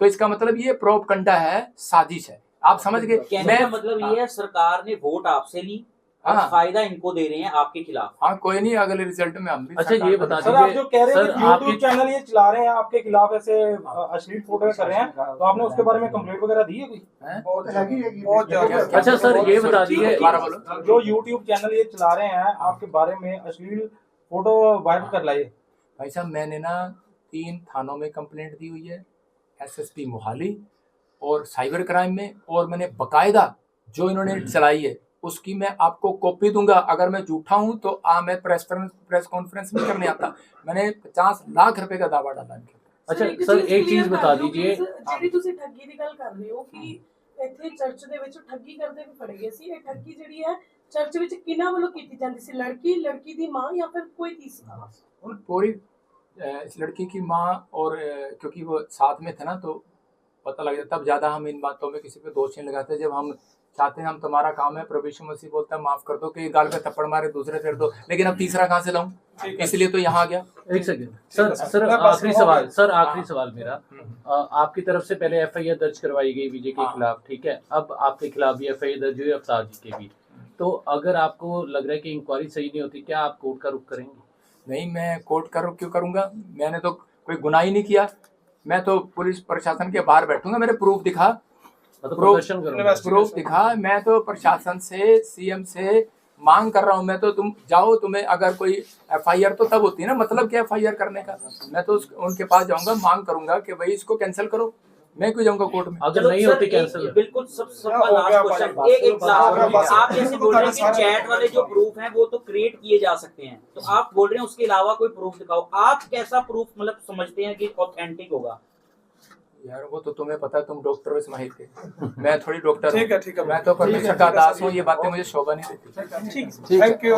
Speaker 2: तो इसका मतलब ये प्रोपगंडा है, साजिश है, आप समझ गए।
Speaker 7: कहने का मतलब ये है सरकार ने वोट आपसे ली और
Speaker 2: हाँ।
Speaker 7: फायदा इनको दे रहे हैं आपके खिलाफ।
Speaker 2: हाँ कोई नहीं, अगले रिजल्ट में हम भी।
Speaker 5: अच्छा ये बता
Speaker 8: सर आप जो कह रहे हैं
Speaker 5: सर,
Speaker 8: कि YouTube चैनल ये चला रहे हैं आपके खिलाफ, ऐसे अश्लील फोटो कर रहे हैं, तो आपने उसके बारे में कंप्लेंट वगैरह दी है कोई?
Speaker 4: बहुत हैगी
Speaker 8: बहुत ज्यादा।
Speaker 5: अच्छा सर ये बता दीजिए,
Speaker 8: जो YouTube चैनल ये चला रहे हैं आपके बारे में अश्लील फोटो वायरल कर लाए।
Speaker 2: भाई साहब मैंने ना 3 थानों में कंप्लेंट दी हुई है, एसएसपी मोहाली और साइबर क्राइम में, और मैंने बकायदा जो इन्होंने चलाई है उसकी मैं आपको कॉपी दूंगा। अगर मैं झूठा हूं तो मैं प्रेस कॉन्फ्रेंस नहीं करने आता, मैंने 50 लाख रुपए का दावा डाला इनके।
Speaker 5: अच्छा सर एक चीज बता दीजिए,
Speaker 9: ਜਿਹੜੀ ਤੁਸੀਂ ਠੱਗੀ ਦੀ ਗੱਲ ਕਰ ਰਹੇ ਹੋ ਕਿ ਇੱਥੇ ਚਰਚ ਦੇ ਵਿੱਚ ਠੱਗੀ ਕਰਦੇ ਵੀ ਫੜੇ ਗਏ ਸੀ, ਇਹ ਠੱਗੀ ਜਿਹੜੀ ਹੈ ਚਰਚ ਵਿੱਚ ਕਿਹਨਾਂ ਵੱਲੋਂ ਕੀਤੀ ਜਾਂਦੀ ਸੀ? ਲੜਕੀ ਦੀ ਮਾਂ ਜਾਂ ਫਿਰ ਕੋਈ तीसरा?
Speaker 2: पूरी इस लड़की की माँ, और क्योंकि वो साथ में थे ना, तो पता लग जाता, तब ज्यादा हम इन बातों में किसी पे दोष नहीं लगाते। जब हम चाहते हैं, हम तुम्हारा काम है, प्रभु यीशु मसीह बोलता है माफ कर दो, कि गाल पे थप्पड़ मारे दूसरे फेर दो, लेकिन अब तीसरा कहाँ से लाऊं, इसलिए तो यहाँ आ गया।
Speaker 5: एक सेकंड सर, आखिरी सवाल मेरा, आपकी तरफ से पहले एफआईआर दर्ज करवाई गई विजय के खिलाफ, ठीक है, अब आपके खिलाफ भी एफआईआर दर्ज हुई अवतार जी के भी, तो अगर आपको लग रहा है कि इंक्वायरी सही नहीं होती, क्या आप कोर्ट का रुख करेंगे?
Speaker 2: नहीं, मैं कोर्ट का रुख क्यों करूंगा, मैंने तो कोई गुनाह ही नहीं किया। मैं तो पुलिस प्रशासन के बाहर बैठूंगा, मेरे प्रूफ दिखा, प्रूफ दिखा। मैं तो प्रशासन से, सीएम से मांग कर रहा हूँ, मैं तो तुम जाओ, तुम्हें अगर कोई एफआईआर तो तब होती है ना, मतलब क्या एफआईआर करने का, मैं तो उनके पास जाऊंगा, मांग करूंगा कि भाई इसको कैंसिल करो, मैं क्यों जाऊंगा कोर्ट में।
Speaker 5: अगर नहीं होती कैंसिल,
Speaker 7: बिल्कुल सबका लास्ट क्वेश्चन, एक लास्ट, आप जैसे बोल रहे हैं कि चैट वाले जो प्रूफ हैं वो तो क्रिएट किए जा सकते हैं, तो आप बोल रहे हैं उसके अलावा कोई प्रूफ दिखाओ, आप कैसा प्रूफ मतलब समझते हैं कि ऑथेंटिक होगा?
Speaker 2: यार वो तो तुम्हें पता है, तुम डॉक्टर वैसे माहिर थे, मैं थोड़ी डॉक्टर हूँ,
Speaker 8: ठीक है,
Speaker 2: मैं तो परमेश्वर का दास हूँ, ये बातें मुझे शोभा नहीं देती।
Speaker 8: Thank you.